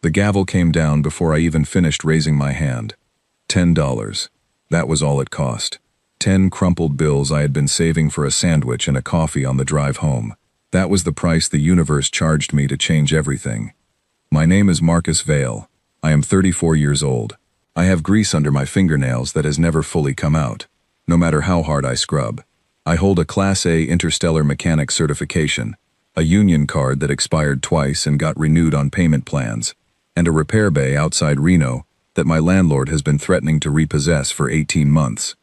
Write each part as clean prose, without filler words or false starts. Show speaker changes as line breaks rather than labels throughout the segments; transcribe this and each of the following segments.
The gavel came down before I even finished raising my hand. $10. That was all it cost. 10 crumpled bills I had been saving for a sandwich and a coffee on the drive home. That was the price the universe charged me to change everything. My name is Marcus Vale. I am 34 years old. I have grease under my fingernails that has never fully come out, no matter how hard I scrub. I hold a Class A interstellar mechanic certification, a union card that expired twice and got renewed on payment plans, and a repair bay outside Reno that my landlord has been threatening to repossess for 18 months.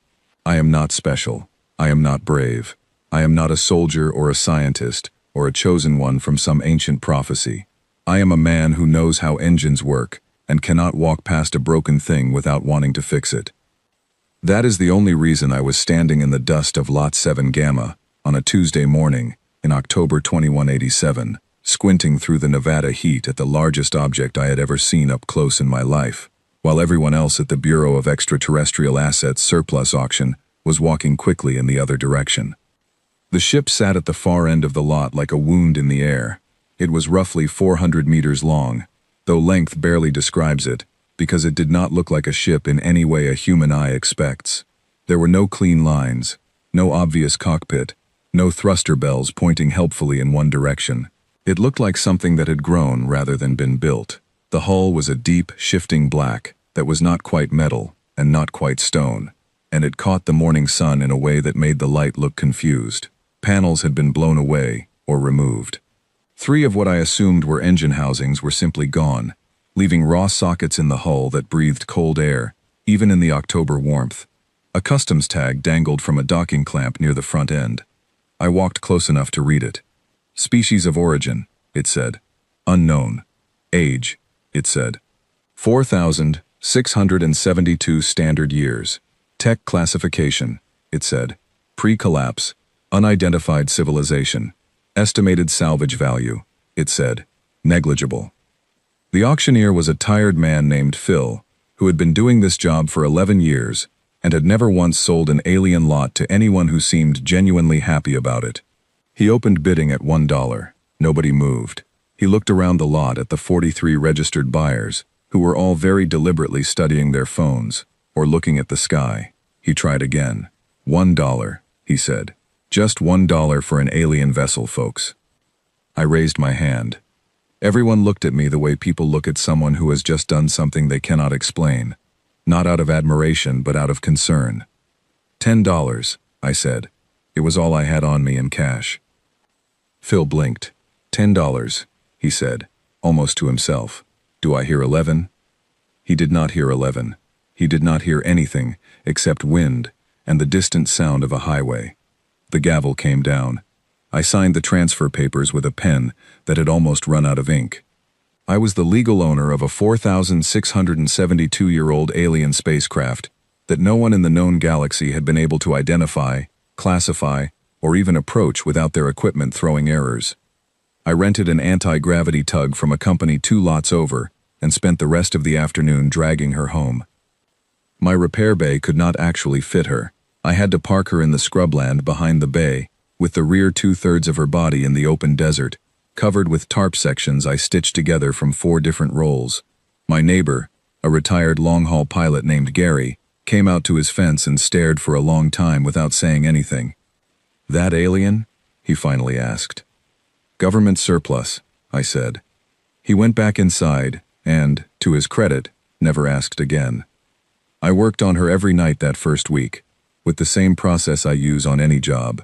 I am not special. I am not brave. I am not a soldier or a scientist or a chosen one from some ancient prophecy. I am a man who knows how engines work and cannot walk past a broken thing without wanting to fix it. That is the only reason I was standing in the dust of Lot 7 Gamma on a Tuesday morning in October 2187, squinting through the Nevada heat at the largest object I had ever seen up close in my life, while everyone else at the Bureau of Extraterrestrial Assets surplus auction was walking quickly in the other direction. The ship sat at the far end of the lot like a wound in the air. It was roughly 400 meters long, though length barely describes it, because it did not look like a ship in any way a human eye expects. There were no clean lines, no obvious cockpit, no thruster bells pointing helpfully in one direction. It looked like something that had grown rather than been built. The hull was a deep, shifting black that was not quite metal and not quite stone, and it caught the morning sun in a way that made the light look confused. Panels had been blown away or removed. 3 of what I assumed were engine housings were simply gone, leaving raw sockets in the hull that breathed cold air, even in the October warmth. A customs tag dangled from a docking clamp near the front end. I walked close enough to read it. Species of origin, it said. Unknown. Age, it said. 4,672 standard years. Tech classification, it said. Pre-collapse. Unidentified civilization. Estimated salvage value, it said. Negligible. The auctioneer was a tired man named Phil, who had been doing this job for 11 years and had never once sold an alien lot to anyone who seemed genuinely happy about it. He opened bidding at $1. Nobody moved. He looked around the lot at the 43 registered buyers, who were all very deliberately studying their phones or looking at the sky. He tried again. $1, he said. Just $1 for an alien vessel, folks. I raised my hand. Everyone looked at me the way people look at someone who has just done something they cannot explain, not out of admiration but out of concern. $10, I said. It was all I had on me in cash. Phil blinked. $10, he said, almost to himself. Do I hear 11? He did not hear 11. He did not hear anything except wind and the distant sound of a highway. The gavel came down. I signed the transfer papers with a pen that had almost run out of ink. I was the legal owner of a 4,672-year-old alien spacecraft that no one in the known galaxy had been able to identify, classify, or even approach without their equipment throwing errors. I rented an anti-gravity tug from a company 2 lots over and spent the rest of the afternoon dragging her home. My repair bay could not actually fit her. I had to park her in the scrubland behind the bay, with the rear 2/3 of her body in the open desert, covered with tarp sections I stitched together from 4 different rolls. My neighbor, a retired long-haul pilot named Gary, came out to his fence and stared for a long time without saying anything. "That alien?" he finally asked. "Government surplus," I said. He went back inside and, to his credit, never asked again. I worked on her every night that first week, with the same process I use on any job.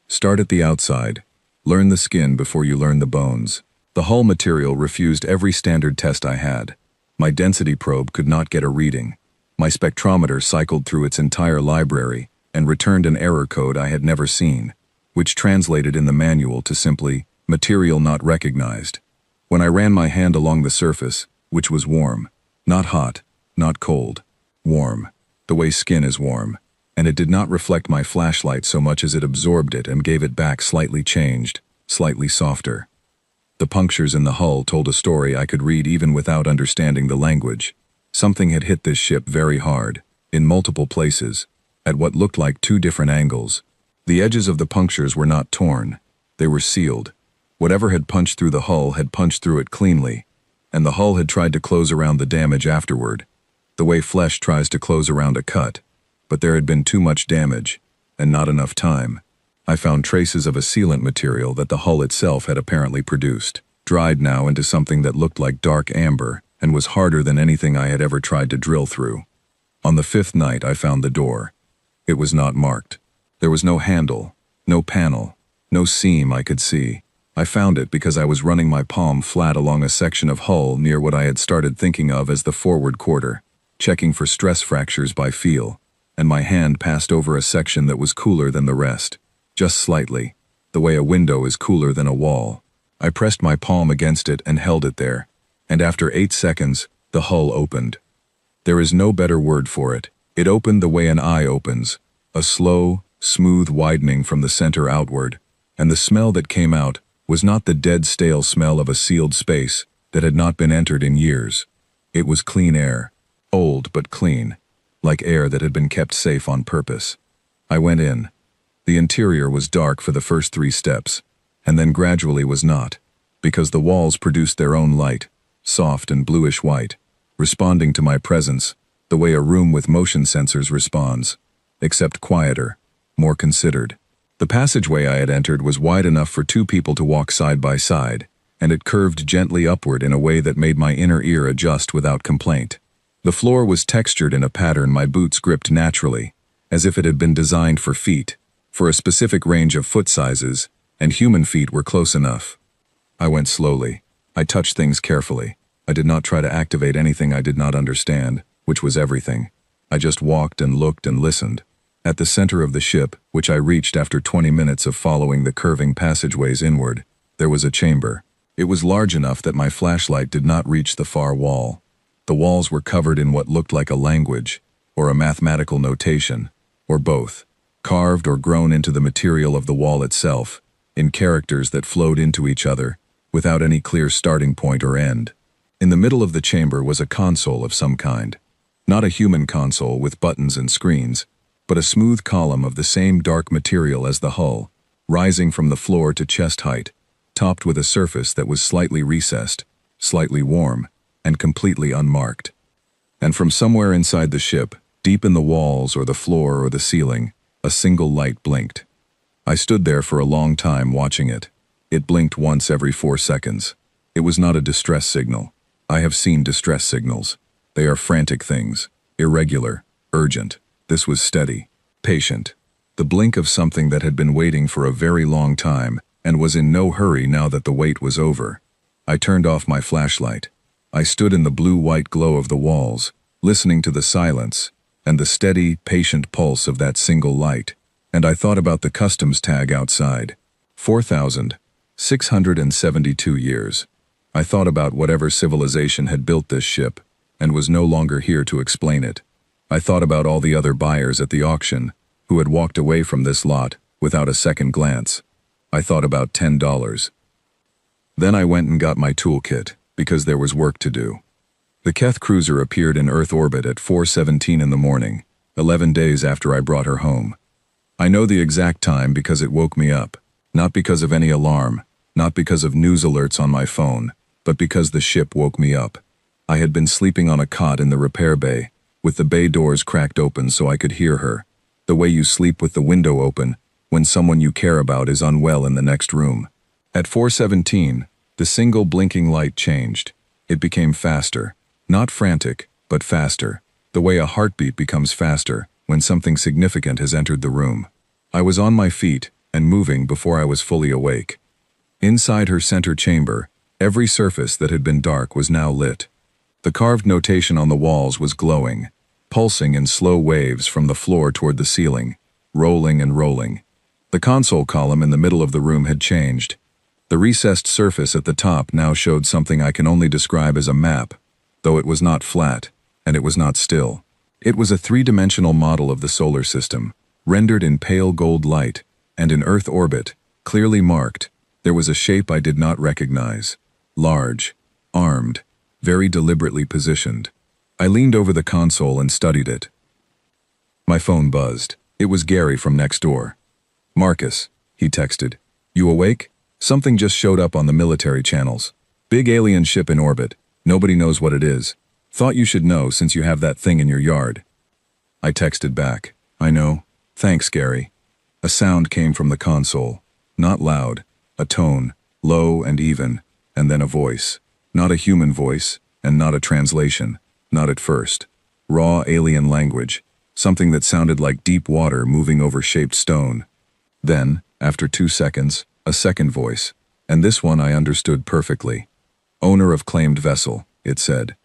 Start at the outside. Learn the skin before you learn the bones. The hull material refused every standard test I had. My density probe could not get a reading. My spectrometer cycled through its entire library and returned an error code I had never seen, which translated in the manual to simply, material not recognized. When I ran my hand along the surface, which was warm, not hot, not cold, warm, the way skin is warm, and it did not reflect my flashlight so much as it absorbed it and gave it back slightly changed, slightly softer. The punctures in the hull told a story I could read even without understanding the language. Something had hit this ship very hard, in multiple places, at what looked like 2 different angles. The edges of the punctures were not torn. They were sealed. Whatever had punched through the hull had punched through it cleanly. and the hull had tried to close around the damage afterward, the way flesh tries to close around a cut, but there had been too much damage, and not enough time. I found traces of a sealant material that the hull itself had apparently produced, dried now into something that looked like dark amber and was harder than anything I had ever tried to drill through. On the 5th night I found the door. It was not marked. There was no handle, no panel, no seam I could see. I found it because I was running my palm flat along a section of hull near what I had started thinking of as the forward quarter, checking for stress fractures by feel, and my hand passed over a section that was cooler than the rest, just slightly, the way a window is cooler than a wall. I pressed my palm against it and held it there, and after 8 seconds, the hull opened. There is no better word for it. It opened the way an eye opens, a slow, smooth widening from the center outward, and the smell that came out was not the dead stale smell of a sealed space that had not been entered in years. It was clean air, old but clean, like air that had been kept safe on purpose. I went in. The interior was dark for the first 3 steps, and then gradually was not, because the walls produced their own light, soft and bluish white, responding to my presence the way a room with motion sensors responds, except quieter, more considered. The passageway I had entered was wide enough for 2 people to walk side by side, and it curved gently upward in a way that made my inner ear adjust without complaint. The floor was textured in a pattern my boots gripped naturally, as if it had been designed for feet, for a specific range of foot sizes, and human feet were close enough. I went slowly. I touched things carefully. I did not try to activate anything I did not understand, which was everything. I just walked and looked and listened. At the center of the ship, which I reached after 20 minutes of following the curving passageways inward, there was a chamber. It was large enough that my flashlight did not reach the far wall. The walls were covered in what looked like a language, or a mathematical notation, or both, carved or grown into the material of the wall itself, in characters that flowed into each other, without any clear starting point or end. In the middle of the chamber was a console of some kind. Not a human console with buttons and screens, but a smooth column of the same dark material as the hull, rising from the floor to chest height, topped with a surface that was slightly recessed, slightly warm, and completely unmarked. And from somewhere inside the ship, deep in the walls or the floor or the ceiling, a single light blinked. I stood there for a long time watching it. It blinked once every 4 seconds. It was not a distress signal. I have seen distress signals. They are frantic things, irregular, urgent. This was steady, patient. The blink of something that had been waiting for a very long time and was in no hurry now that the wait was over. I turned off my flashlight. I stood in the blue-white glow of the walls, listening to the silence and the steady, patient pulse of that single light, and I thought about the customs tag outside. 4,672 years. I thought about whatever civilization had built this ship and was no longer here to explain it. I thought about all the other buyers at the auction who had walked away from this lot without a second glance. I thought about $10. Then I went and got my toolkit, because there was work to do. The Keth cruiser appeared in Earth orbit at 4:17 in the morning, 11 days after I brought her home. I know the exact time because it woke me up, not because of any alarm, not because of news alerts on my phone, but because the ship woke me up. I had been sleeping on a cot in the repair bay, with the bay doors cracked open so I could hear her, the way you sleep with the window open when someone you care about is unwell in the next room. At 4:17, the single blinking light changed. It became faster, not frantic, but faster, the way a heartbeat becomes faster when something significant has entered the room. I was on my feet and moving before I was fully awake. Inside her center chamber, every surface that had been dark was now lit. The carved notation on the walls was glowing, pulsing in slow waves from the floor toward the ceiling, rolling and rolling. The console column in the middle of the room had changed. The recessed surface at the top now showed something I can only describe as a map, though it was not flat, and it was not still. It was a 3-dimensional model of the solar system, rendered in pale gold light, and in Earth orbit, clearly marked, there was a shape I did not recognize. Large, armed, very deliberately positioned. I leaned over the console and studied it. My phone buzzed. It was Gary from next door. "Marcus," he texted. "You awake? Something just showed up on the military channels. Big alien ship in orbit, Nobody knows what it is. Thought you should know since you have that thing in your yard. I texted back, I know. Thanks, Gary. A sound came from the console. Not loud. A tone, low and even, and then a voice. Not a human voice, and not a translation. Not at first. Raw alien language. Something that sounded like deep water moving over shaped stone. Then, after 2 seconds, a second voice. And this one I understood perfectly. Owner of claimed vessel, it said.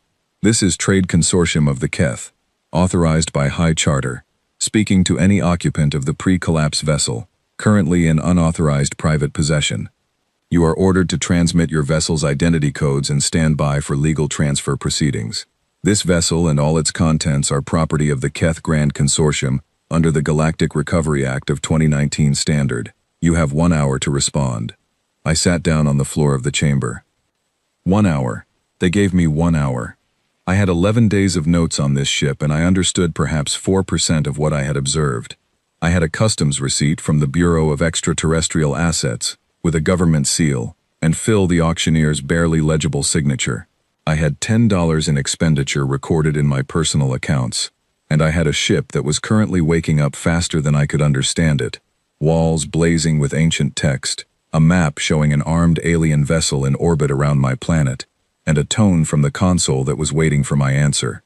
This is Trade Consortium of the Keth, authorized by High Charter, speaking to any occupant of the pre-collapse vessel, currently in unauthorized private possession. You are ordered to transmit your vessel's identity codes and stand by for legal transfer proceedings. This vessel and all its contents are property of the Keth Grand Consortium under the Galactic Recovery Act of 2019 standard. You have 1 hour to respond. I sat down on the floor of the chamber. 1 hour. They gave me 1 hour. I had 11 days of notes on this ship and I understood perhaps 4% of what I had observed. I had a customs receipt from the Bureau of Extraterrestrial Assets with a government seal and Phil the auctioneer's barely legible signature. I had $10 in expenditure recorded in my personal accounts, and I had a ship that was currently waking up faster than I could understand it. Walls blazing with ancient text, a map showing an armed alien vessel in orbit around my planet, and a tone from the console that was waiting for my answer.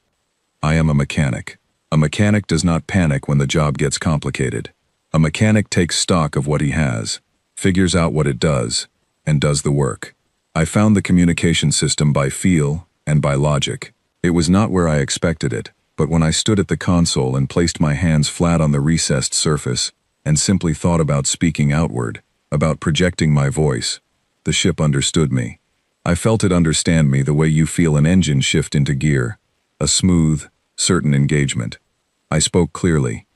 I am a mechanic. A mechanic does not panic when the job gets complicated. A mechanic takes stock of what he has, figures out what it does, and does the work. I found the communication system by feel and by logic. It was not where I expected it, but when I stood at the console and placed my hands flat on the recessed surface and simply thought about speaking outward, about projecting my voice, the ship understood me. I felt it understand me the way you feel an engine shift into gear, a smooth, certain engagement. I spoke clearly.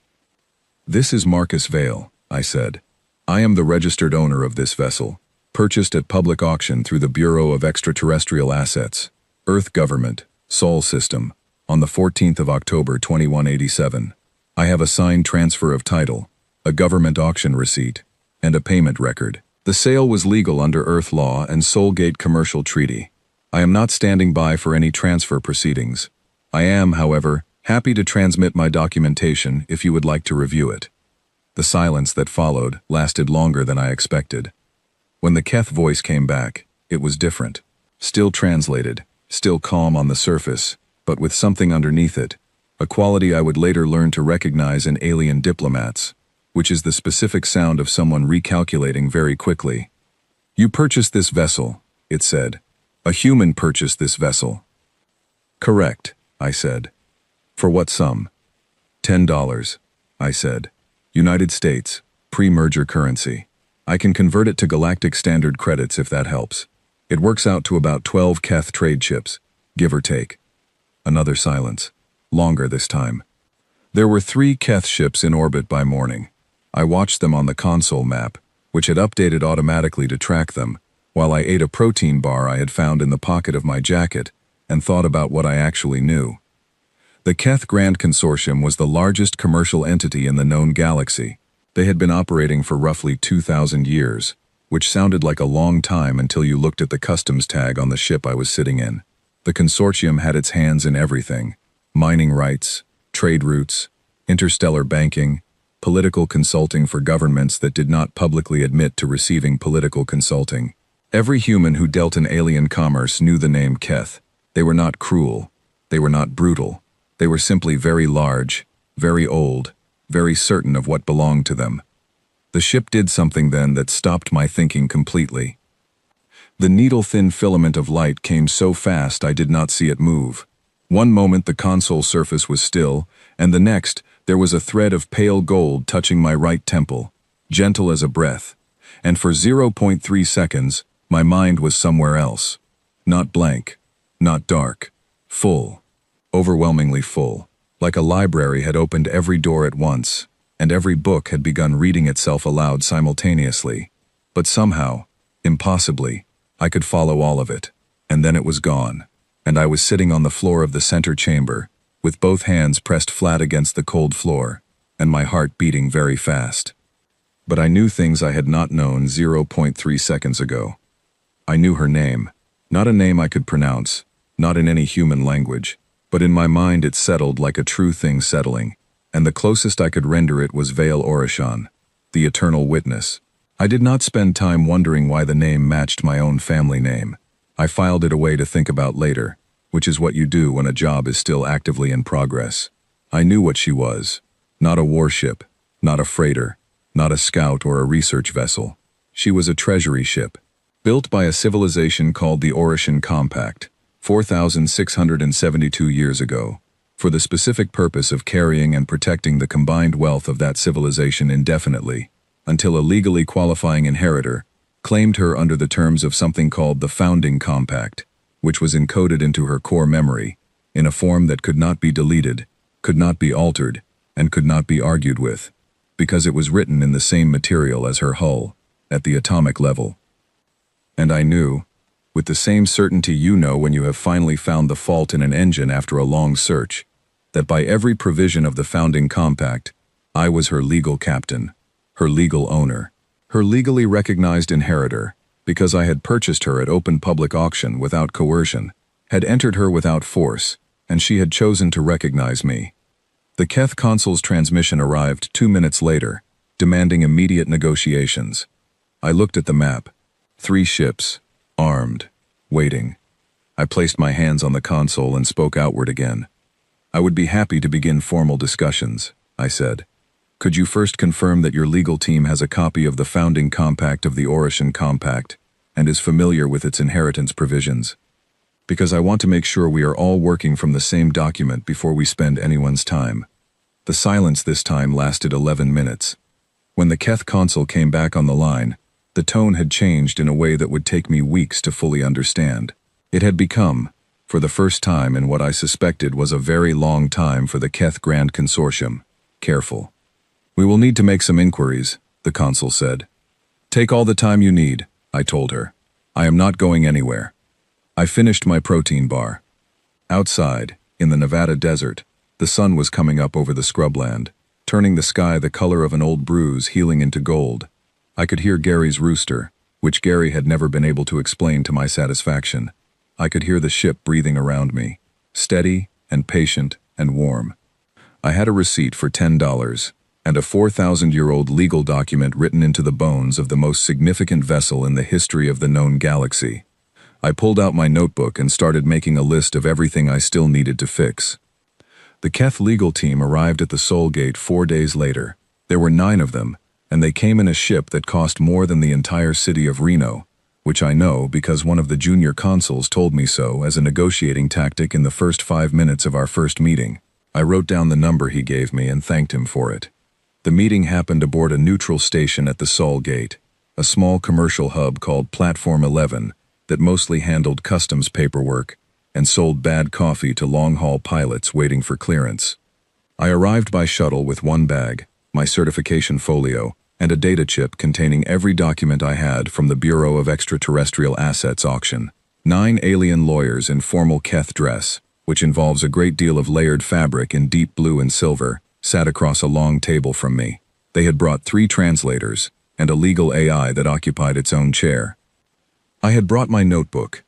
This is Marcus Vale, I said. I am the registered owner of this vessel, purchased at public auction through the Bureau of Extraterrestrial Assets, Earth Government, Sol System, on the 14th of October 2187. I have a signed transfer of title, a government auction receipt, and a payment record. The sale was legal under Earth law and Soulgate Commercial Treaty. I am not standing by for any transfer proceedings. I am, however, happy to transmit my documentation if you would like to review it. The silence that followed lasted longer than I expected. When the Keth voice came back, it was different. Still translated, still calm on the surface, but with something underneath it, a quality I would later learn to recognize in alien diplomats, which is the specific sound of someone recalculating very quickly. You purchased this vessel, it said. A human purchased this vessel. Correct, I said. For what sum? $10, I said. United States, pre-merger currency. I can convert it to galactic standard credits if that helps. It works out to about 12 Keth trade chips, give or take. Another silence. Longer this time. There were 3 Keth ships in orbit by morning. I watched them on the console map, which had updated automatically to track them, while I ate a protein bar I had found in the pocket of my jacket and thought about what I actually knew. The Keth Grand Consortium was the largest commercial entity in the known galaxy. They had been operating for roughly 2,000 years, which sounded like a long time until you looked at the customs tag on the ship I was sitting in. The consortium had its hands in everything: mining rights, trade routes, interstellar banking, political consulting for governments that did not publicly admit to receiving political consulting. Every human who dealt in alien commerce knew the name Keth. They were not cruel. They were not brutal. They were simply very large, very old, very certain of what belonged to them. The ship did something then that stopped my thinking completely. The needle-thin filament of light came so fast I did not see it move. One moment the console surface was still, and the next there was a thread of pale gold touching my right temple, gentle as a breath, and for 0.3 seconds my mind was somewhere else. Not blank, not dark, full, overwhelmingly full. Like a library had opened every door at once, and every book had begun reading itself aloud simultaneously. But somehow, impossibly, I could follow all of it, and then it was gone, and I was sitting on the floor of the center chamber, with both hands pressed flat against the cold floor, and my heart beating very fast. But I knew things I had not known 0.3 seconds ago. I knew her name, not a name I could pronounce, not in any human language, but in my mind it settled like a true thing settling, and the closest I could render it was Veil Orishon, the eternal witness. I did not spend time wondering why the name matched my own family name. I filed it away to think about later, which is what you do when a job is still actively in progress. I knew what she was. Not a warship, not a freighter, not a scout or a research vessel. She was a treasury ship, built by a civilization called the Orishan Compact, 4,672 years ago, for the specific purpose of carrying and protecting the combined wealth of that civilization indefinitely, until a legally qualifying inheritor claimed her under the terms of something called the Founding Compact, which was encoded into her core memory, in a form that could not be deleted, could not be altered, and could not be argued with, because it was written in the same material as her hull, at the atomic level. And I knew, with the same certainty you know when you have finally found the fault in an engine after a long search, that by every provision of the Founding Compact, I was her legal captain, her legal owner, her legally recognized inheritor, because I had purchased her at open public auction without coercion, had entered her without force, and she had chosen to recognize me. The Keth consul's transmission arrived 2 minutes later, demanding immediate negotiations. I looked at the map. 3 ships, armed, waiting. I placed my hands on the console and spoke outward again. I would be happy to begin formal discussions, I said. Could you first confirm that your legal team has a copy of the Founding Compact of the Orishan Compact and is familiar with its inheritance provisions? Because I want to make sure we are all working from the same document before we spend anyone's time. The silence this time lasted 11 minutes. When the Keth consul came back on the line, the tone had changed in a way that would take me weeks to fully understand. It had become, for the first time in what I suspected was a very long time for the Keth Grand Consortium, careful. We will need to make some inquiries, the consul said. Take all the time you need, I told her. I am not going anywhere. I finished my protein bar. Outside, in the Nevada desert, the sun was coming up over the scrubland, turning the sky the color of an old bruise healing into gold. I could hear Gary's rooster, which Gary had never been able to explain to my satisfaction. I could hear the ship breathing around me, steady and patient and warm. I had a receipt for $10 and a 4,000-year-old legal document written into the bones of the most significant vessel in the history of the known galaxy. I pulled out my notebook and started making a list of everything I still needed to fix. The Keth legal team arrived at the Soul Gate 4 days later. There were 9 of them, and they came in a ship that cost more than the entire city of Reno, which I know because one of the junior consuls told me so as a negotiating tactic in the first 5 minutes of our first meeting. I wrote down the number he gave me and thanked him for it. The meeting happened aboard a neutral station at the Soul Gate, a small commercial hub called Platform 11 that mostly handled customs paperwork and sold bad coffee to long-haul pilots waiting for clearance. I arrived by shuttle with 1 bag, my certification folio, and a data chip containing every document I had from the Bureau of Extraterrestrial Assets auction. 9 alien lawyers in formal Keth dress, which involves a great deal of layered fabric in deep blue and silver, sat across a long table from me. They had brought 3 translators and a legal AI that occupied its own chair. I had brought my notebook.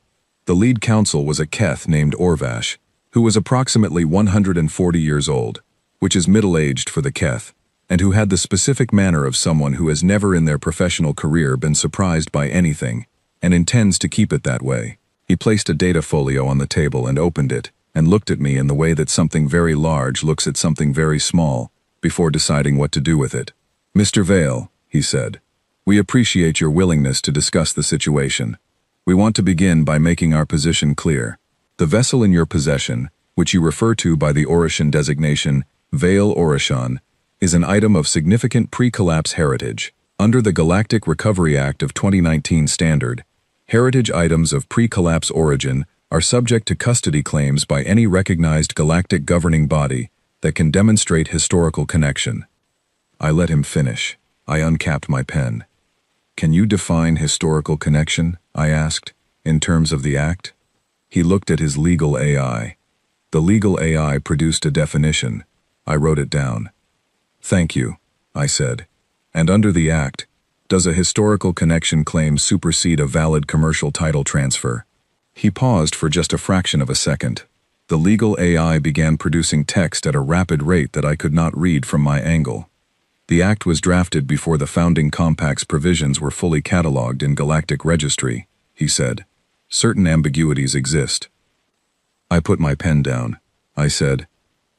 The lead counsel was a Keth named Orvash, who was approximately 140 years old, which is middle-aged for the Keth, and who had the specific manner of someone who has never in their professional career been surprised by anything, and intends to keep it that way. He placed a data folio on the table and opened it, and looked at me in the way that something very large looks at something very small, before deciding what to do with it. Mr. Vale, he said, we appreciate your willingness to discuss the situation. We want to begin by making our position clear. The vessel in your possession, which you refer to by the Orishan designation Veil Orishon, is an item of significant pre-collapse heritage. Under the Galactic Recovery Act of 2019 standard, heritage items of pre-collapse origin are subject to custody claims by any recognized galactic governing body that can demonstrate historical connection. I let him finish. I uncapped my pen. Can you define historical connection? I asked, in terms of the act. He looked at his legal AI. The legal AI produced a definition. I wrote it down. Thank you, I said. And under the act, does a historical connection claim supersede a valid commercial title transfer? He paused for just a fraction of a second. The legal AI began producing text at a rapid rate that I could not read from my angle. The act was drafted before the founding compact's provisions were fully catalogued in Galactic Registry, he said. Certain ambiguities exist. I put my pen down. I said,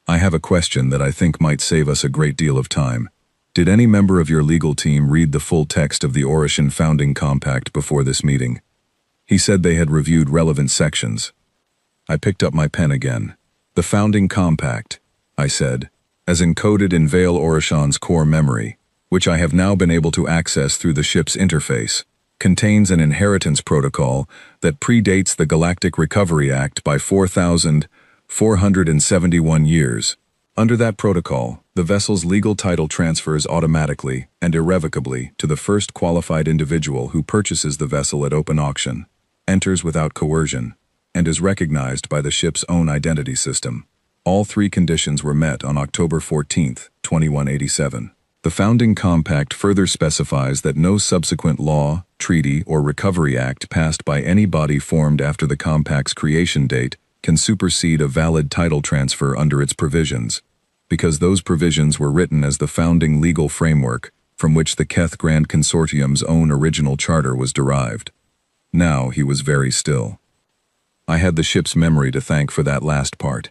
I have a question that I think might save us a great deal of time. Did any member of your legal team read the full text of the Orishan Founding Compact before this meeting? He said they had reviewed relevant sections. I picked up my pen again. The Founding Compact, I said, as encoded in Veil Orishan's core memory, which I have now been able to access through the ship's interface, contains an inheritance protocol that predates the Galactic Recovery Act by 4,471 years. Under that protocol, the vessel's legal title transfers automatically and irrevocably to the first qualified individual who purchases the vessel at open auction, enters without coercion, and is recognized by the ship's own identity system. All three conditions were met on October 14, 2187. The Founding Compact further specifies that no subsequent law, treaty, or recovery act passed by any body formed after the Compact's creation date can supersede a valid title transfer under its provisions, because those provisions were written as the founding legal framework from which the Keth Grand Consortium's own original charter was derived. Now he was very still. I had the ship's memory to thank for that last part.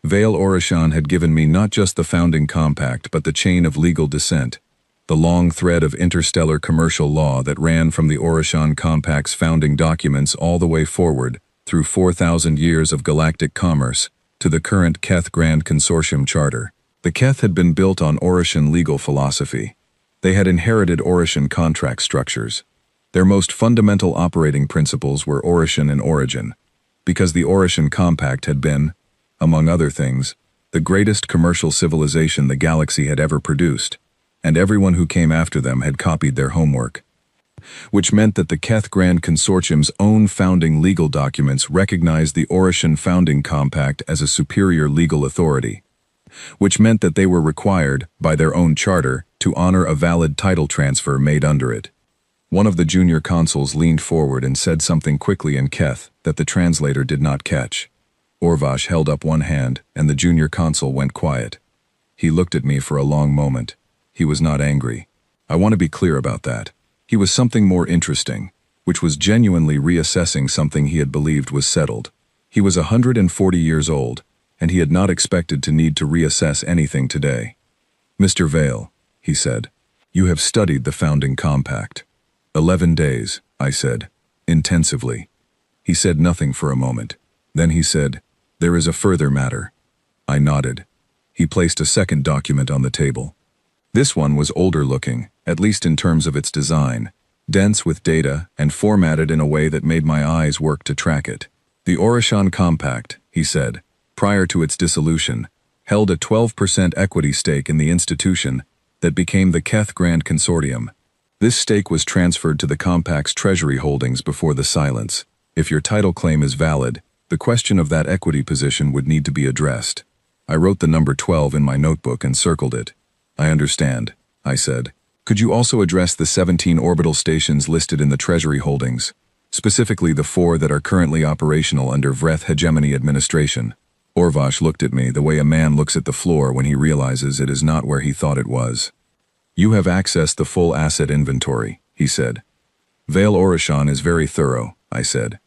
Veil Orishan had given me not just the Founding Compact but the chain of legal descent, the long thread of interstellar commercial law that ran from the Orishan Compact's founding documents all the way forward through 4,000 years of galactic commerce to the current Keth Grand Consortium Charter. The Keth had been built on Orishan legal philosophy. They had inherited Orishan contract structures. Their most fundamental operating principles were Orishan in origin, because the Orishan Compact had been, among other things, the greatest commercial civilization the galaxy had ever produced, and everyone who came after them had copied their homework. Which meant that the Keth Grand Consortium's own founding legal documents recognized the Orishan Founding Compact as a superior legal authority. Which meant that they were required, by their own charter, to honor a valid title transfer made under it. One of the junior consuls leaned forward and said something quickly in Keth that the translator did not catch. Orvash held up one hand, and the junior consul went quiet. He looked at me for a long moment. He was not angry. I want to be clear about that. He was something more interesting, which was genuinely reassessing something he had believed was settled. He was 140 years old, and he had not expected to need to reassess anything today. Mr. Vale, he said, you have studied the Founding Compact. 11 days, I said, intensively. He said nothing for a moment. Then he said, there is a further matter. I nodded. He placed a second document on the table. This one was older looking, at least in terms of its design, dense with data and formatted in a way that made my eyes work to track it. The Orishan Compact, he said, prior to its dissolution, held a 12% equity stake in the institution that became the Keth Grand Consortium. This stake was transferred to the Compact's treasury holdings before the silence. If your title claim is valid, the question of that equity position would need to be addressed. I wrote the number 12 in my notebook and circled it. I understand, I said. Could you also address the 17 orbital stations listed in the treasury holdings, specifically the 4 that are currently operational under Vreth Hegemony administration? Orvash looked at me the way a man looks at the floor when he realizes it is not where he thought it was. You have accessed the full asset inventory, he said. Veil Orishan is very thorough, I said.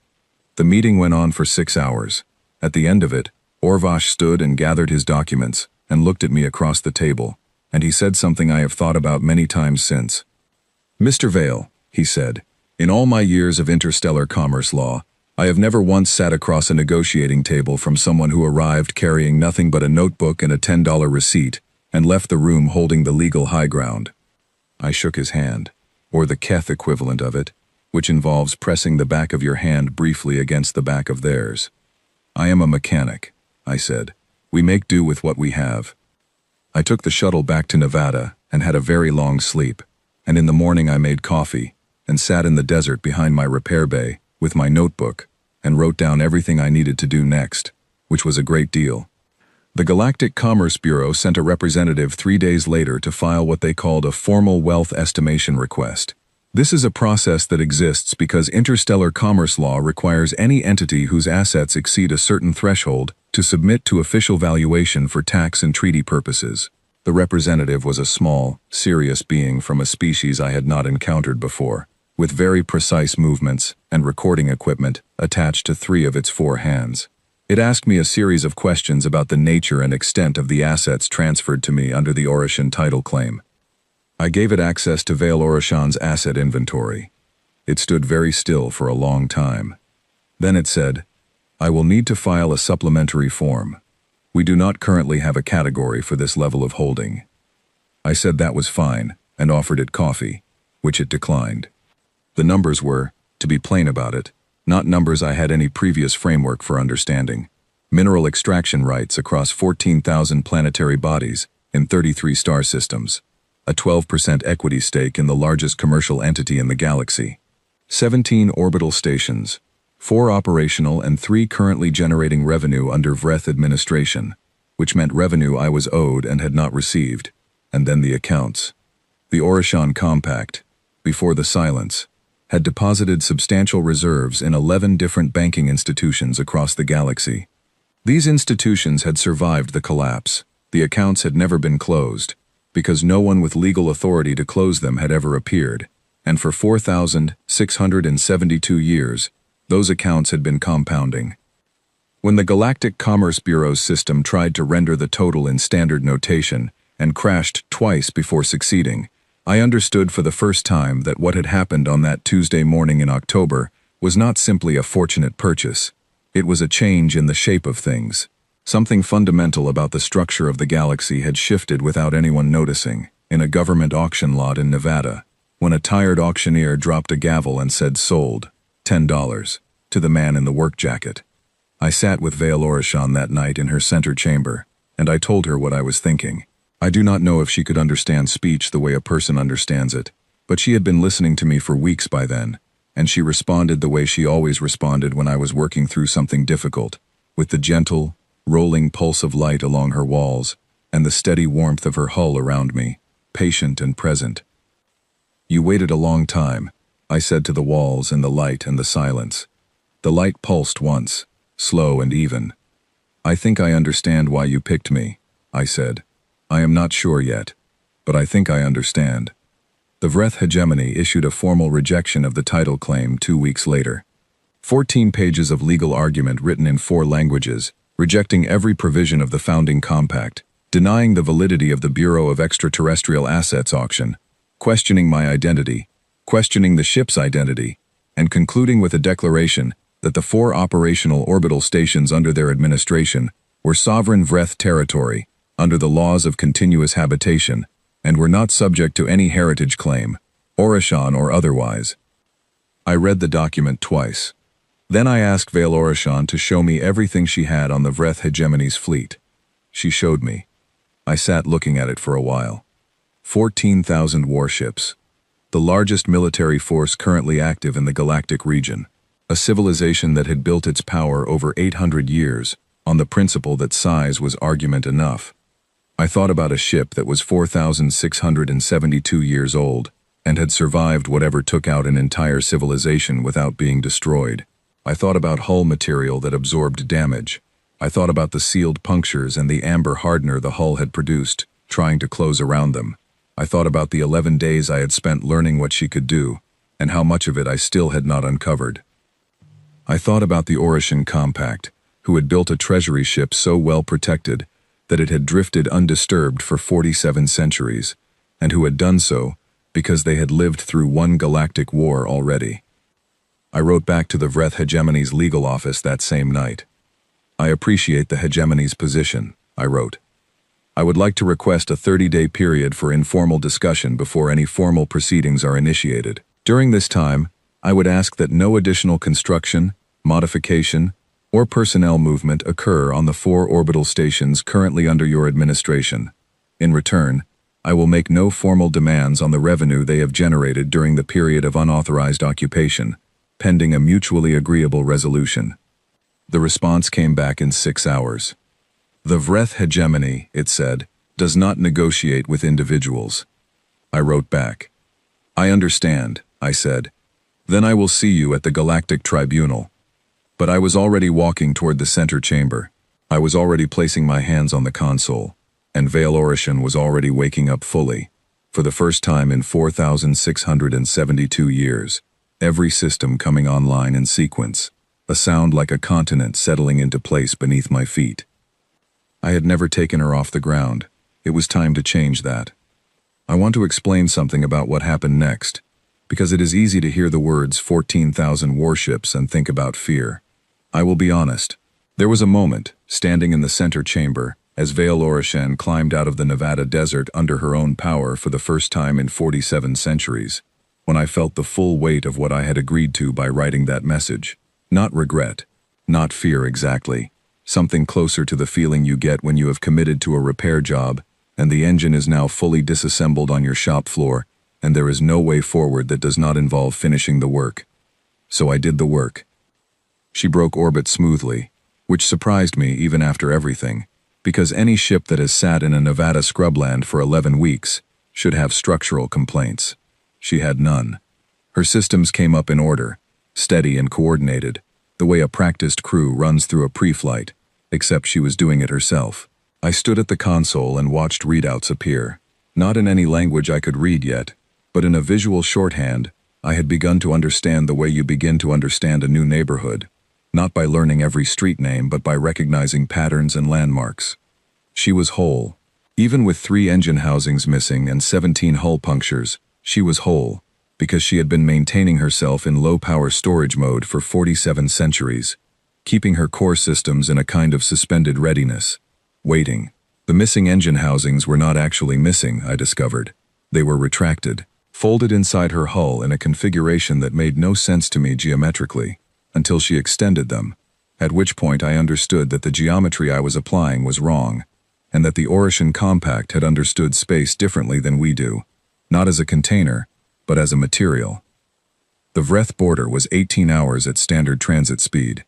The meeting went on for 6 hours. At the end of it, Orvash stood and gathered his documents and looked at me across the table, and he said something I have thought about many times since. Mr. Vale, he said, in all my years of interstellar commerce law, I have never once sat across a negotiating table from someone who arrived carrying nothing but a notebook and a $10 receipt and left the room holding the legal high ground. I shook his hand, or the Keth equivalent of it, which involves pressing the back of your hand briefly against the back of theirs. I am a mechanic, I said. We make do with what we have. I took the shuttle back to Nevada and had a very long sleep, and in the morning I made coffee and sat in the desert behind my repair bay with my notebook and wrote down everything I needed to do next, which was a great deal. The Galactic Commerce Bureau sent a representative 3 days later to file what they called a formal wealth estimation request. This is a process that exists because interstellar commerce law requires any entity whose assets exceed a certain threshold to submit to official valuation for tax and treaty purposes. The representative was a small, serious being from a species I had not encountered before, with very precise movements and recording equipment attached to 3 of its 4 hands. It asked me a series of questions about the nature and extent of the assets transferred to me under the Orishan title claim. I gave it access to Vale Orishan's asset inventory. It stood very still for a long time. Then it said, "I will need to file a supplementary form. We do not currently have a category for this level of holding." I said that was fine and offered it coffee, which it declined. The numbers were, to be plain about it, not numbers I had any previous framework for understanding. Mineral extraction rights across 14,000 planetary bodies in 33 star systems. A 12% equity stake in the largest commercial entity in the galaxy. 17 orbital stations. 4 operational and 3 currently generating revenue under Vreth administration, which meant revenue I was owed and had not received. And then the accounts. The Orishan Compact, before the silence, had deposited substantial reserves in 11 different banking institutions across the galaxy. These institutions had survived the collapse. The accounts had never been closed, because no one with legal authority to close them had ever appeared, and for 4,672 years, those accounts had been compounding. When the Galactic Commerce Bureau's system tried to render the total in standard notation and crashed twice before succeeding, I understood for the first time that what had happened on that Tuesday morning in October was not simply a fortunate purchase. It was a change in the shape of things. Something fundamental about the structure of the galaxy had shifted without anyone noticing, in a government auction lot in Nevada, when a tired auctioneer dropped a gavel and said "sold," $10, to the man in the work jacket. I sat with Vale Orishan that night in her center chamber, and I told her what I was thinking. I do not know if she could understand speech the way a person understands it, but she had been listening to me for weeks by then, and she responded the way she always responded when I was working through something difficult, with the gentle, rolling pulse of light along her walls, and the steady warmth of her hull around me, patient and present. "You waited a long time," I said to the walls and the light and the silence. The light pulsed once, slow and even. "I think I understand why you picked me," I said. "I am not sure yet, but I think I understand." The Vreth hegemony issued a formal rejection of the title claim 2 weeks later. 14 pages of legal argument written in 4 languages, rejecting every provision of the founding compact, denying the validity of the Bureau of Extraterrestrial Assets auction, questioning my identity, questioning the ship's identity, and concluding with a declaration that the 4 operational orbital stations under their administration were sovereign Vreth territory under the laws of continuous habitation and were not subject to any heritage claim, Orishan or otherwise. I read the document twice. Then I asked Vale Orishan to show me everything she had on the Vreth hegemony's fleet. She showed me. I sat looking at it for a while. 14,000 warships. The largest military force currently active in the galactic region. A civilization that had built its power over 800 years on the principle that size was argument enough. I thought about a ship that was 4,672 years old and had survived whatever took out an entire civilization without being destroyed. I thought about hull material that absorbed damage. I thought about the sealed punctures and the amber hardener the hull had produced, trying to close around them. I thought about the 11 days I had spent learning what she could do, and how much of it I still had not uncovered. I thought about the Orishan Compact, who had built a treasury ship so well protected that it had drifted undisturbed for 47 centuries, and who had done so because they had lived through 1 galactic war already. I wrote back to the Vreth hegemony's legal office that same night. "I appreciate the hegemony's position," I wrote. "I would like to request a 30-day period for informal discussion before any formal proceedings are initiated. During this time, I would ask that no additional construction, modification, or personnel movement occur on the 4 orbital stations currently under your administration. In return, I will make no formal demands on the revenue they have generated during the period of unauthorized occupation, pending a mutually agreeable resolution." The response came back in 6 hours. "The Vreth hegemony," it said, "does not negotiate with individuals." I wrote back, "I understand, I said. "Then I will see you at the Galactic Tribunal." But I was already walking toward the center chamber. I was already placing my hands on the console, and Vale Orishan was already waking up fully. For the first time in 4,672 years, every system coming online in sequence, a sound like a continent settling into place beneath my feet. I had never taken her off the ground. It was time to change that. I want to explain something about what happened next, because it is easy to hear the words 14,000 warships and think about fear. I will be honest. There was a moment, standing in the center chamber, as Vale Orishan climbed out of the Nevada desert under her own power for the first time in 47 centuries, when I felt the full weight of what I had agreed to by writing that message. Not regret, not fear exactly, something closer to the feeling you get when you have committed to a repair job, and the engine is now fully disassembled on your shop floor, and there is no way forward that does not involve finishing the work. So I did the work. She broke orbit smoothly, which surprised me even after everything, because any ship that has sat in a Nevada scrubland for 11 weeks should have structural complaints. She had none. Her systems came up in order, steady and coordinated, the way a practiced crew runs through a pre-flight, except she was doing it herself. I stood at the console and watched readouts appear. Not in any language I could read yet, but in a visual shorthand, I had begun to understand the way you begin to understand a new neighborhood, not by learning every street name but by recognizing patterns and landmarks. She was whole. Even with 3 engine housings missing and 17 hull punctures, she was whole, because she had been maintaining herself in low-power storage mode for 47 centuries, keeping her core systems in a kind of suspended readiness, waiting. The missing engine housings were not actually missing, I discovered. They were retracted, folded inside her hull in a configuration that made no sense to me geometrically, until she extended them, at which point I understood that the geometry I was applying was wrong, and that the Orishan Compact had understood space differently than we do, not as a container, but as a material. The Vreth border was 18 hours at standard transit speed.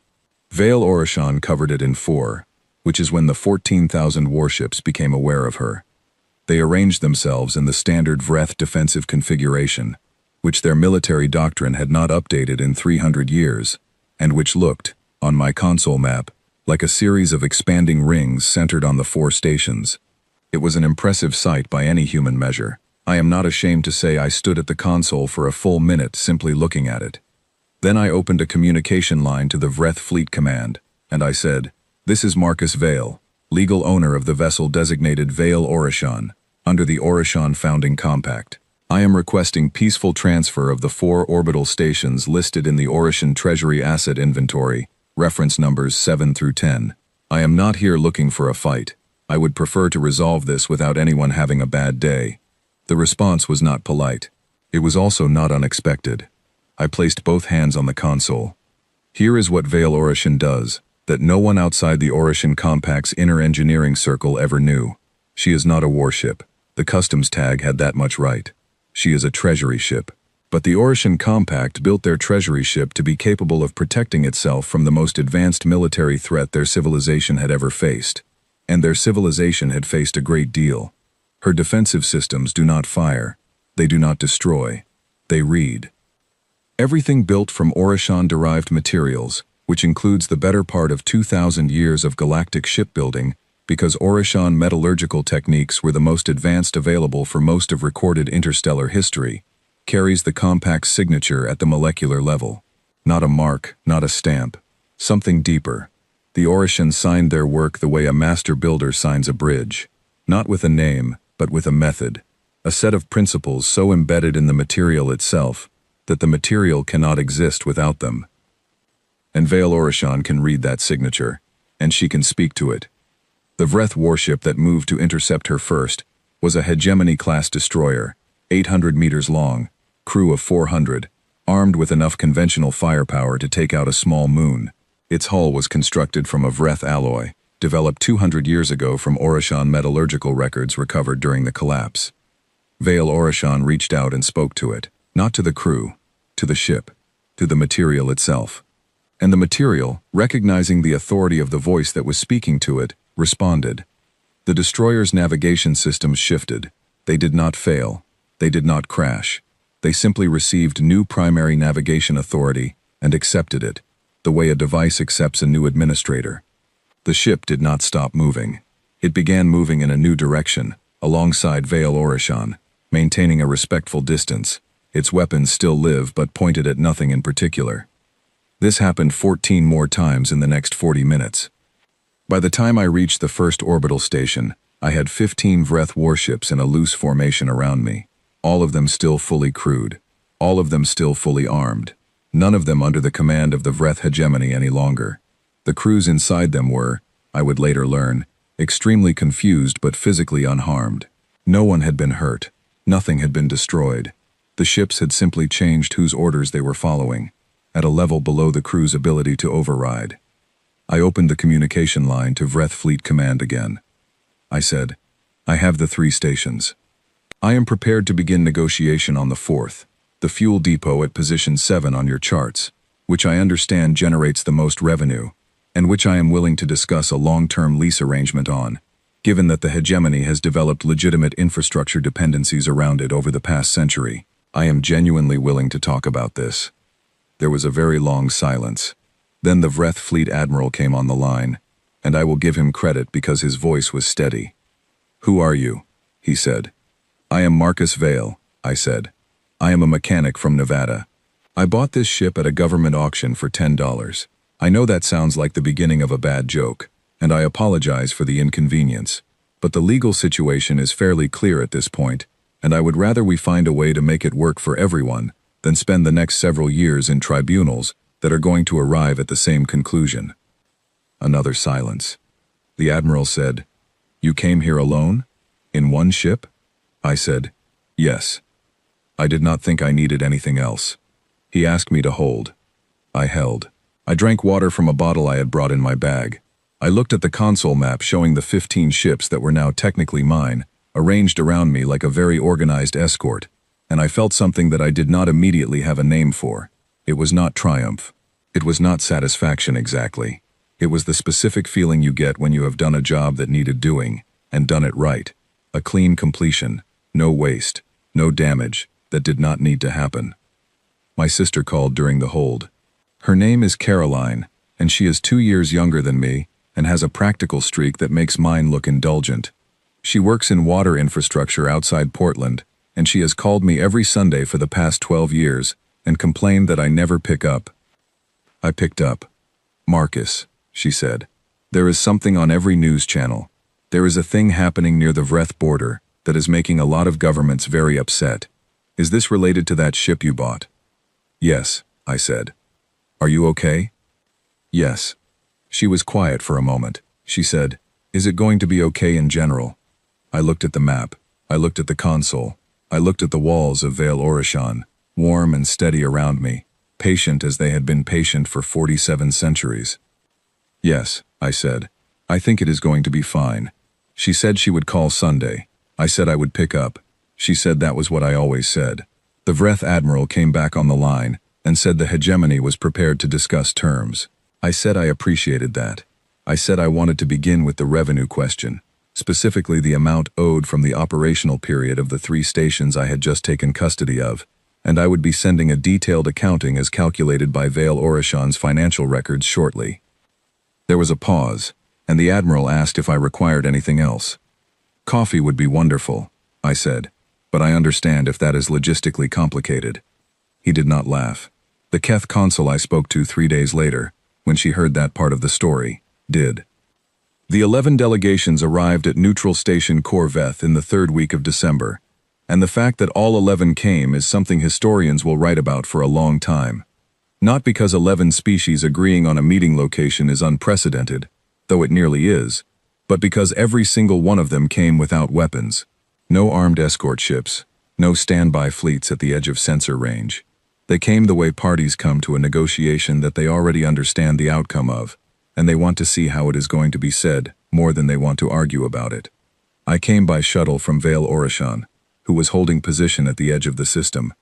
Vale Orishan covered it in 4, which is when the 14,000 warships became aware of her. They arranged themselves in the standard Vreth defensive configuration, which their military doctrine had not updated in 300 years, and which looked, on my console map, like a series of expanding rings centered on the 4 stations. It was an impressive sight by any human measure. I am not ashamed to say I stood at the console for a full minute simply looking at it. Then I opened a communication line to the Vreth Fleet Command, and I said, "This is Marcus Vale, legal owner of the vessel designated Vale Orishan, under the Orishan Founding Compact. I am requesting peaceful transfer of the 4 orbital stations listed in the Orishan Treasury Asset Inventory, reference numbers 7 through 10. I am not here looking for a fight. I would prefer to resolve this without anyone having a bad day." The response was not polite. It was also not unexpected. I placed both hands on the console. Here is what Vale Orishan does, that no one outside the Orishan Compact's inner engineering circle ever knew. She is not a warship. The customs tag had that much right. She is a treasury ship. But the Orishan Compact built their treasury ship to be capable of protecting itself from the most advanced military threat their civilization had ever faced. And their civilization had faced a great deal. Her defensive systems do not fire. They do not destroy. They read. Everything built from Orishan-derived materials, which includes the better part of 2,000 years of galactic shipbuilding, because Orishan metallurgical techniques were the most advanced available for most of recorded interstellar history, carries the Compact's signature at the molecular level. Not a mark, not a stamp. Something deeper. The Orishan signed their work the way a master builder signs a bridge. Not with a name, but with a method. A set of principles so embedded in the material itself that the material cannot exist without them. And Vale Orishan can read that signature, and she can speak to it. The Vreth warship that moved to intercept her first was a Hegemony-class destroyer, 800 meters long, crew of 400, armed with enough conventional firepower to take out a small moon. Its hull was constructed from a Vreth alloy, developed 200 years ago from Orishan metallurgical records recovered during the collapse. Vale Orishan reached out and spoke to it, not to the crew, to the ship, to the material itself. And the material, recognizing the authority of the voice that was speaking to it, responded. The destroyer's navigation systems shifted. They did not fail. They did not crash. They simply received new primary navigation authority and accepted it, the way a device accepts a new administrator. The ship did not stop moving. It began moving in a new direction, alongside Vale Orishan, maintaining a respectful distance. Its weapons still live but pointed at nothing in particular. This happened 14 more times in the next 40 minutes. By the time I reached the first orbital station, I had 15 Vreth warships in a loose formation around me, all of them still fully crewed, all of them still fully armed, none of them under the command of the Vreth hegemony any longer. The crews inside them were, I would later learn, extremely confused but physically unharmed. No one had been hurt, nothing had been destroyed. The ships had simply changed whose orders they were following, at a level below the crew's ability to override. I opened the communication line to Vreth Fleet Command again. I said, I have the 3 stations. I am prepared to begin negotiation on the 4th, the fuel depot at position 7 on your charts, which I understand generates the most revenue, and which I am willing to discuss a long-term lease arrangement on, given that the hegemony has developed legitimate infrastructure dependencies around it over the past century. I am genuinely willing to talk about this. There was a very long silence. Then the Vreth Fleet Admiral came on the line, and I will give him credit because his voice was steady. Who are you? He said. I am Marcus Vale, I said. I am a mechanic from Nevada. I bought this ship at a government auction for $10. I know that sounds like the beginning of a bad joke, and I apologize for the inconvenience, but the legal situation is fairly clear at this point, and I would rather we find a way to make it work for everyone than spend the next several years in tribunals that are going to arrive at the same conclusion. Another silence. The Admiral said, You came here alone? In one ship? I said, Yes. I did not think I needed anything else. He asked me to hold. I held. I drank water from a bottle I had brought in my bag. I looked at the console map showing the 15 ships that were now technically mine, arranged around me like a very organized escort, and I felt something that I did not immediately have a name for. It was not triumph. It was not satisfaction exactly. It was the specific feeling you get when you have done a job that needed doing, and done it right. A clean completion, no waste, no damage, that did not need to happen. My sister called during the hold. Her name is Caroline, and she is 2 years younger than me, and has a practical streak that makes mine look indulgent. She works in water infrastructure outside Portland, and she has called me every Sunday for the past 12 years, and complained that I never pick up. I picked up. Marcus, she said. There is something on every news channel. There is a thing happening near the Vreth border that is making a lot of governments very upset. Is this related to that ship you bought? Yes, I said. Are you okay? Yes. She was quiet for a moment. She said, Is it going to be okay in general? I looked at the map. I looked at the console. I looked at the walls of Vale Orishan, warm and steady around me, patient as they had been patient for 47 centuries. Yes, I said. I think it is going to be fine. She said she would call Sunday. I said I would pick up. She said that was what I always said. The Vreth Admiral came back on the line and said the hegemony was prepared to discuss terms. I said I appreciated that. I said I wanted to begin with the revenue question, specifically the amount owed from the operational period of the 3 stations I had just taken custody of, and I would be sending a detailed accounting as calculated by Vale Orishan's financial records shortly. There was a pause, and the Admiral asked if I required anything else. Coffee would be wonderful, I said, but I understand if that is logistically complicated. He did not laugh. The Keth consul I spoke to 3 days later, when she heard that part of the story, did. The 11 delegations arrived at Neutral Station Corvette in the 3rd week of December, and the fact that all 11 came is something historians will write about for a long time. Not because 11 species agreeing on a meeting location is unprecedented, though it nearly is, but because every single one of them came without weapons. No armed escort ships, no standby fleets at the edge of sensor range. They came the way parties come to a negotiation that they already understand the outcome of, and they want to see how it is going to be said, more than they want to argue about it. I came by shuttle from Vale Orishan, who was holding position at the edge of the system.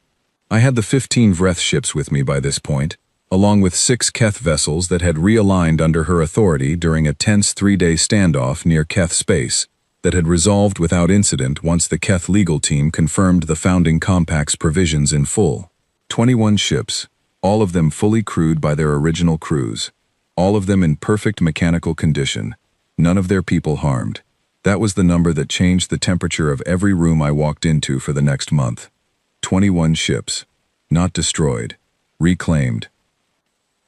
I had the 15 Vreth ships with me by this point, along with 6 Keth vessels that had realigned under her authority during a tense 3-day standoff near Keth space, that had resolved without incident once the Keth legal team confirmed the founding compact's provisions in full. 21 ships, all of them fully crewed by their original crews, all of them in perfect mechanical condition, none of their people harmed. That was the number that changed the temperature of every room I walked into for the next month. 21 ships. Not destroyed. Reclaimed.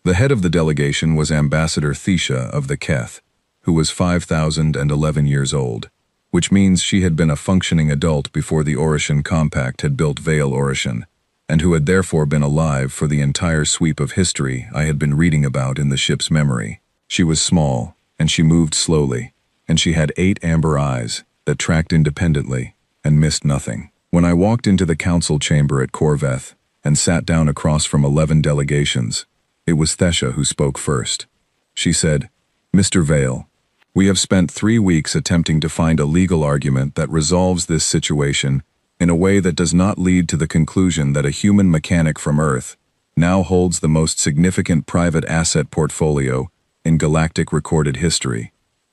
The head of the delegation was Ambassador Thesha of the Keth, who was 5,011 years old, which means she had been a functioning adult before the Orishan Compact had built Vale Orishan, and who had therefore been alive for the entire sweep of history I had been reading about in the ship's memory. She was small, and she moved slowly, and she had 8 amber eyes that tracked independently and missed nothing. When I walked into the council chamber at Corveth and sat down across from 11 delegations, it was Thesha who spoke first. She said, "Mr. Vale, we have spent 3 weeks attempting to find a legal argument that resolves this situation in a way that does not lead to the conclusion that a human mechanic from Earth now holds the most significant private asset portfolio in galactic recorded history."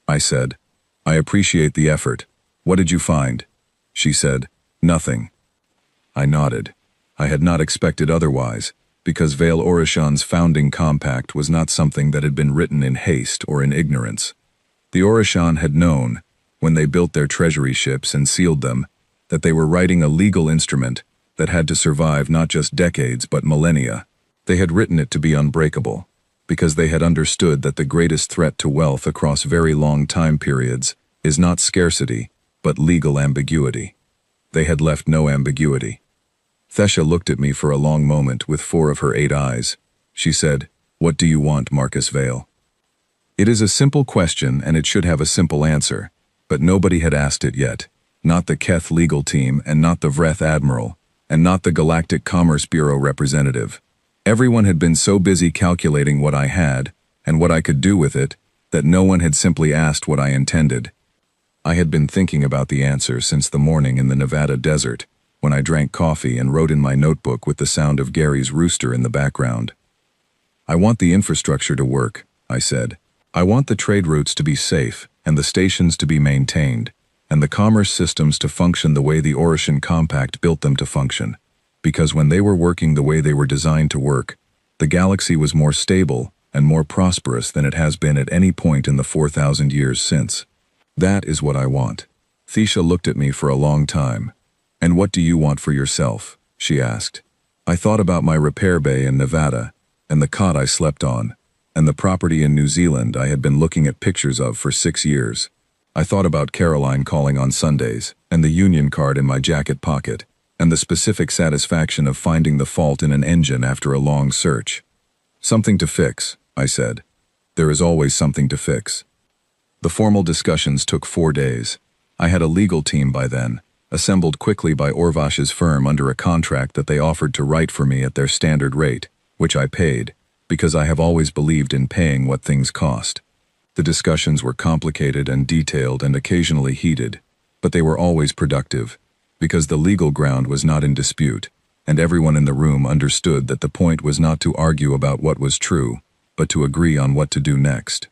I said, "I appreciate the effort. What did you find?" She said, "Nothing." I nodded. I had not expected otherwise, because Vale Orishan's founding compact was not something that had been written in haste or in ignorance. The Orishan had known, when they built their treasury ships and sealed them, that they were writing a legal instrument that had to survive not just decades but millennia. They had written it to be unbreakable, because they had understood that the greatest threat to wealth across very long time periods is not scarcity, but legal ambiguity. They had left no ambiguity. Thesha looked at me for a long moment with 4 of her 8 eyes. She said, "What do you want, Marcus Vale?" It is a simple question and it should have a simple answer, but nobody had asked it yet. Not the Keth legal team and not the Vreth Admiral, and not the Galactic Commerce Bureau representative. Everyone had been so busy calculating what I had, and what I could do with it, that no one had simply asked what I intended. I had been thinking about the answer since the morning in the Nevada desert, when I drank coffee and wrote in my notebook with the sound of Gary's rooster in the background. "I want the infrastructure to work," I said. "I want the trade routes to be safe, and the stations to be maintained, and the commerce systems to function the way the Orishan Compact built them to function. Because when they were working the way they were designed to work, the galaxy was more stable and more prosperous than it has been at any point in the 4,000 years since. That is what I want." Thesha looked at me for a long time. "And what do you want for yourself?" she asked. I thought about my repair bay in Nevada, and the cot I slept on, and the property in New Zealand I had been looking at pictures of for 6 years. I thought about Caroline calling on Sundays, and the union card in my jacket pocket, and the specific satisfaction of finding the fault in an engine after a long search. "Something to fix," I said. "There is always something to fix." The formal discussions took 4 days. I had a legal team by then, assembled quickly by Orvash's firm under a contract that they offered to write for me at their standard rate, which I paid, because I have always believed in paying what things cost. The discussions were complicated and detailed and occasionally heated, but they were always productive, because the legal ground was not in dispute, and everyone in the room understood that the point was not to argue about what was true, but to agree on what to do next.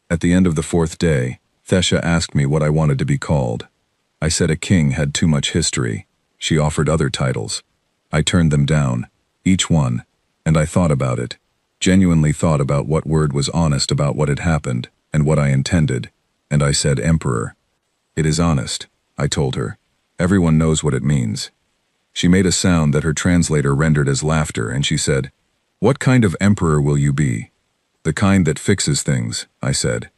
At the end of the 4th day, Thesha asked me what I wanted to be called. I said a king had too much history. She offered other titles. I turned them down, each one, and I thought about it, genuinely thought about what word was honest about what had happened and what I intended, and I said emperor. "It is honest," I told her. "Everyone knows what it means." She made a sound that her translator rendered as laughter, and she said, "What kind of emperor will you be?" "The kind that fixes things," I said.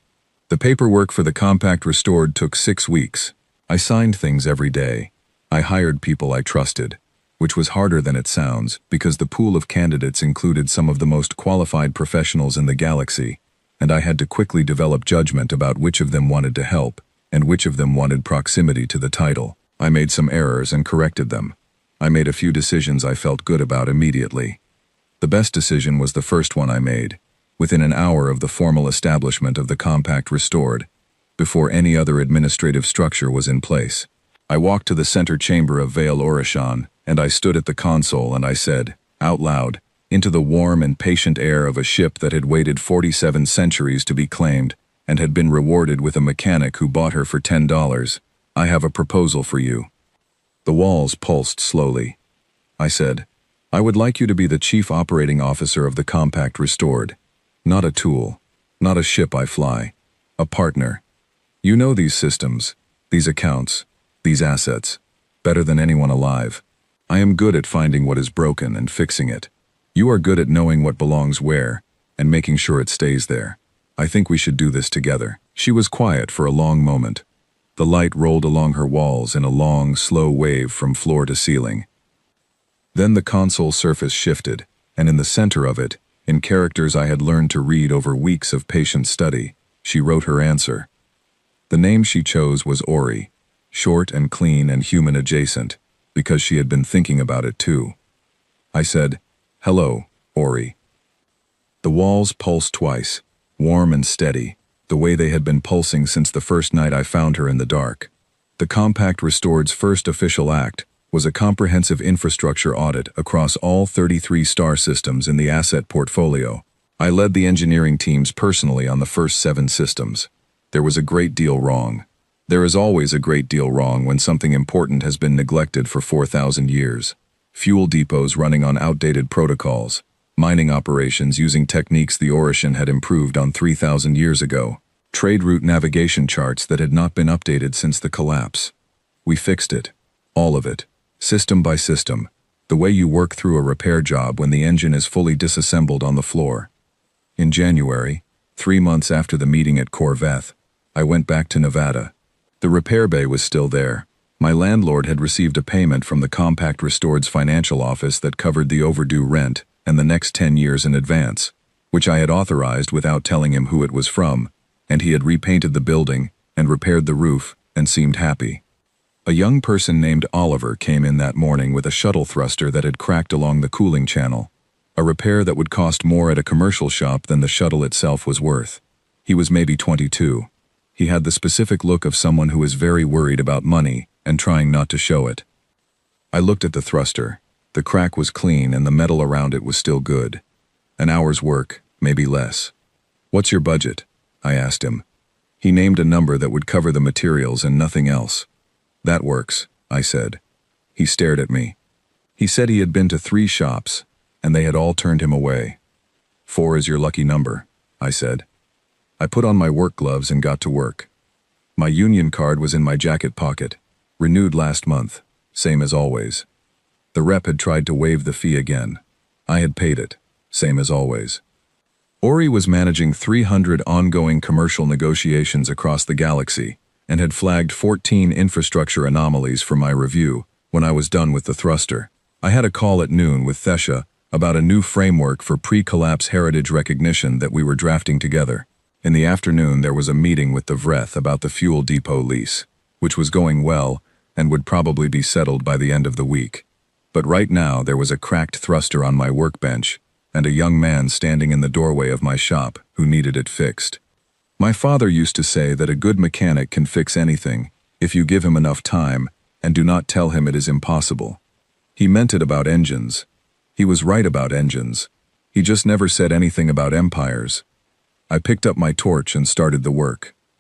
The paperwork for the compact restored took 6 weeks. I signed things every day. I hired people I trusted, which was harder than it sounds because the pool of candidates included some of the most qualified professionals in the galaxy, and I had to quickly develop judgment about which of them wanted to help and which of them wanted proximity to the title. I made some errors and corrected them. I made a few decisions I felt good about immediately. The best decision was the first one I made, within an hour of the formal establishment of the compact restored, before any other administrative structure was in place. I walked to the center chamber of Vale Orishan, and I stood at the console and I said, out loud, into the warm and patient air of a ship that had waited 47 centuries to be claimed, and had been rewarded with a mechanic who bought her for $10. I have a proposal for you. The walls pulsed slowly. I said, I would like you to be the chief operating officer of the compact restored. Not a tool, not a ship I fly, a partner. You know these systems, these accounts, these assets, better than anyone alive. I am good at finding what is broken and fixing it. You are good at knowing what belongs where, and making sure it stays there. I think we should do this together. She was quiet for a long moment. The light rolled along her walls in a long, slow wave from floor to ceiling. Then the console surface shifted, and in the center of it, in characters I had learned to read over weeks of patient study, she wrote her answer. The name she chose was Ori, short and clean and human adjacent, because she had been thinking about it too. I said, Hello, Ori. The walls pulsed twice, warm and steady, the way they had been pulsing since the first night I found her in the dark. The Compact Restored's first official act was a comprehensive infrastructure audit across all 33 star systems in the asset portfolio. I led the engineering teams personally on the first 7 systems. There was a great deal wrong. There is always a great deal wrong when something important has been neglected for 4,000 years. Fuel depots running on outdated protocols, mining operations using techniques the Orishan had improved on 3,000 years ago, trade route navigation charts that had not been updated since the collapse. We fixed it. All of it. System by system. The way you work through a repair job when the engine is fully disassembled on the floor. In January, 3 months after the meeting at Corvette, I went back to Nevada. The repair bay was still there. My landlord had received a payment from the Compact Restored's financial office that covered the overdue rent and the next 10 years in advance, which I had authorized without telling him who it was from, and he had repainted the building and repaired the roof and seemed happy. A young person named Oliver came in that morning with a shuttle thruster that had cracked along the cooling channel, a repair that would cost more at a commercial shop than the shuttle itself was worth. He was maybe 22. He had the specific look of someone who is very worried about money and trying not to show it. I looked at the thruster. The crack was clean and the metal around it was still good. An hour's work, maybe less. What's your budget? I asked him. He named a number that would cover the materials and nothing else. That works, I said. He stared at me. He said he had been to 3 shops, and they had all turned him away. 4 is your lucky number, I said. I put on my work gloves and got to work. My union card was in my jacket pocket, renewed last month, same as always. The rep had tried to waive the fee again. I had paid it, same as always. Ori was managing 300 ongoing commercial negotiations across the galaxy and had flagged 14 infrastructure anomalies for my review when I was done with the thruster. I had a call at noon with Thesha about a new framework for pre-collapse heritage recognition that we were drafting together. In the afternoon there was a meeting with the Vreth about the fuel depot lease, which was going well and would probably be settled by the end of the week. But right now there was a cracked thruster on my workbench and a young man standing in the doorway of my shop who needed it fixed. My father used to say that a good mechanic can fix anything if you give him enough time and do not tell him it is impossible. He meant it about engines. He was right about engines. He just never said anything about empires. I picked up my torch and started the work.